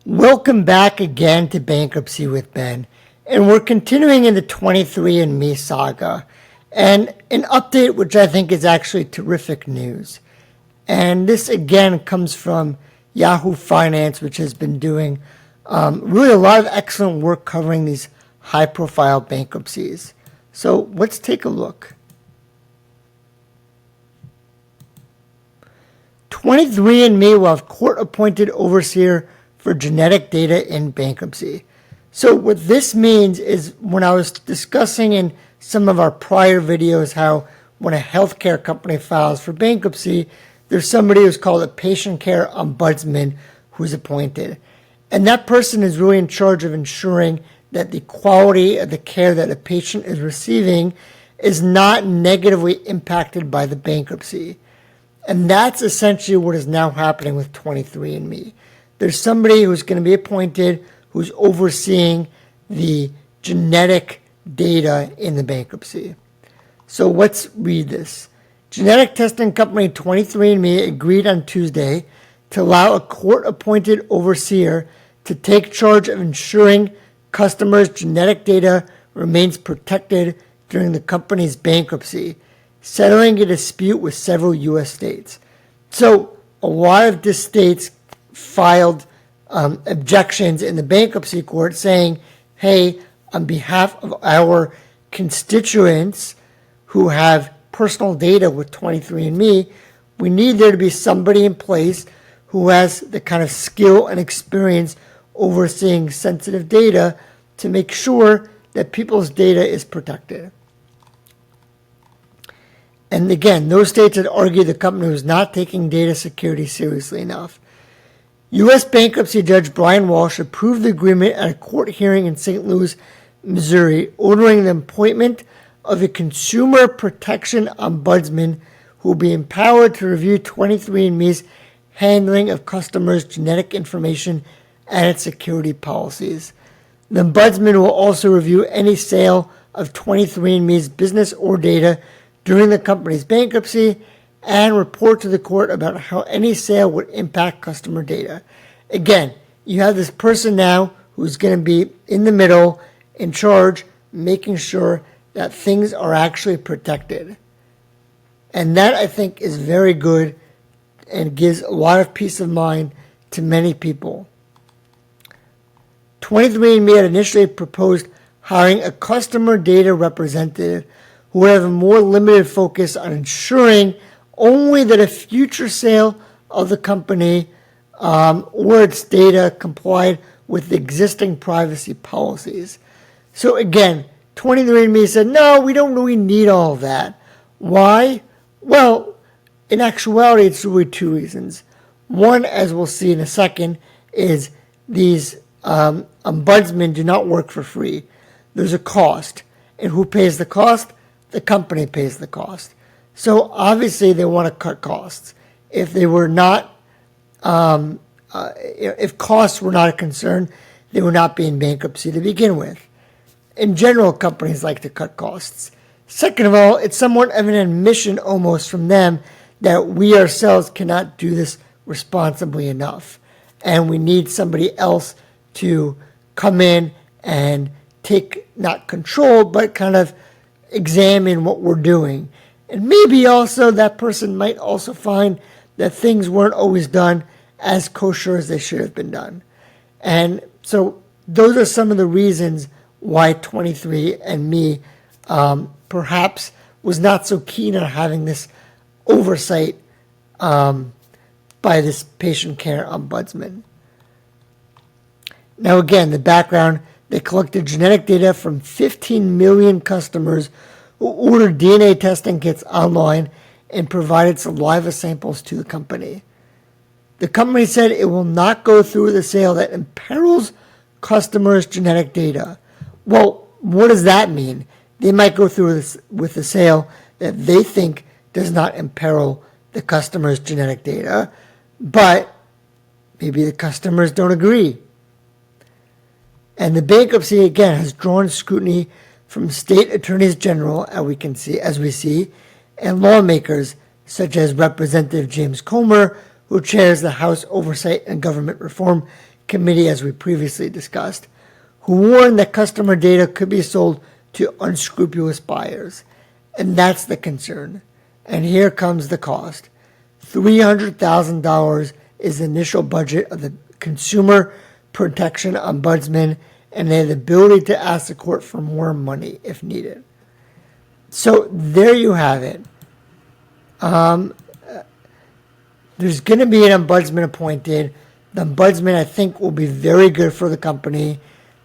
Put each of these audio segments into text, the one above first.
Welcome back again to Bankruptcy with Ben, and we're continuing in the 23andMe saga, and an update which I think is actually terrific news. And this again comes from Yahoo Finance, which has been doing really a lot of excellent work covering these high-profile bankruptcies. So let's take a look. 23andMe will have court-appointed overseer for genetic data in bankruptcy. So what this means is, when I was discussing in some of our prior videos how when a healthcare company files for bankruptcy, there's somebody who's called a patient care ombudsman who's appointed. And that person is really in charge of ensuring that the quality of the care that a patient is receiving is not negatively impacted by the bankruptcy. And that's essentially what is now happening with 23andMe. There's somebody who's going to be appointed who's overseeing the genetic data in the bankruptcy. So let's read this. Genetic testing company 23andMe agreed on Tuesday to allow a court-appointed overseer to take charge of ensuring customers' genetic data remains protected during the company's bankruptcy, settling a dispute with several U.S. states. So a lot of the states filed objections in the bankruptcy court saying, hey, on behalf of our constituents who have personal data with 23andMe, we need there to be somebody in place who has the kind of skill and experience overseeing sensitive data to make sure that people's data is protected. And again, those states had argued the company was not taking data security seriously enough. U.S. bankruptcy judge Brian Walsh approved the agreement at a court hearing in St. Louis, Missouri, ordering the appointment of a consumer protection ombudsman who will be empowered to review 23andMe's handling of customers' genetic information and its security policies. The ombudsman will also review any sale of 23andMe's business or data during the company's bankruptcy and report to the court about how any sale would impact customer data. Again, you have this person now who's going to be in the middle, in charge, making sure that things are actually protected. And that, I think, is very good and gives a lot of peace of mind to many people. 23andMe had initially proposed hiring a customer data representative who would have a more limited focus on ensuring only that a future sale of the company or its data complied with existing privacy policies. So again, 23andMe said, no, we don't really need all of that. Why? Well, in actuality, it's really two reasons. One, as we'll see in a second, is these ombudsmen do not work for free. There's a cost. And who pays the cost? The company pays the cost. So obviously they want to cut costs. If they were not, if costs were not a concern, they would not be in bankruptcy to begin with. In general, companies like to cut costs. Second of all, it's somewhat of an admission almost from them that we ourselves cannot do this responsibly enough. And we need somebody else to come in and take, not control, but kind of examine what we're doing. And maybe also that person might also find that things weren't always done as kosher as they should have been done. And so those are some of the reasons why 23andMe perhaps was not so keen on having this oversight by this patient care ombudsman. Now again, the background, they collected genetic data from 15 million customers who ordered DNA testing kits online and provided saliva samples to the company. The company said it will not go through with a sale that imperils customers' genetic data. Well, what does that mean? They might go through with a sale that they think does not imperil the customer's genetic data, but maybe the customers don't agree. And the bankruptcy, again, has drawn scrutiny from state attorneys general, as we see, and lawmakers such as Representative James Comer, who chairs the House Oversight and Government Reform committee, as we previously discussed, who warned that customer data could be sold to unscrupulous buyers. And that's the concern. And here comes the cost. $300,000 is the initial budget of the Consumer Protection Ombudsman, and they have the ability to ask the court for more money if needed. So there you have it. There's going to be an ombudsman appointed. The ombudsman, I think, will be very good for the company.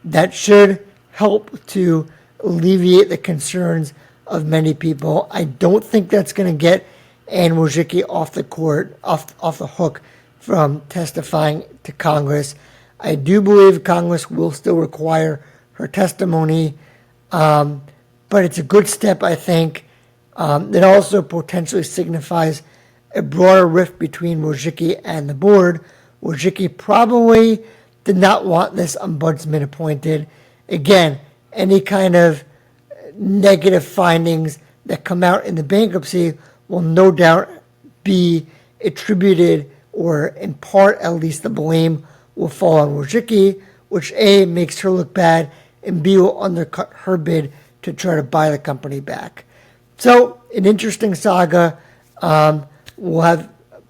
That should help to alleviate the concerns of many people. I don't think that's going to get Anne Wojcicki off the hook from testifying to Congress. I do believe Congress will still require her testimony, but it's a good step, I think. It also potentially signifies a broader rift between Wojcicki and the board. Wojcicki probably did not want this ombudsman appointed. Again, any kind of negative findings that come out in the bankruptcy will no doubt be attributed, or in part at least the blame will fall on Wojcicki, which A, makes her look bad, and B, will undercut her bid to try to buy the company back. So, an interesting saga. We'll have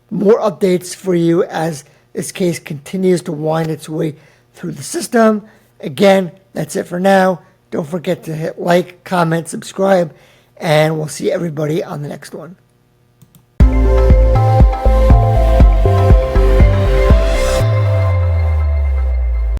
more updates for you as this case continues to wind its way through the system. Again, that's it for now. Don't forget to hit like, comment, subscribe, and we'll see everybody on the next one.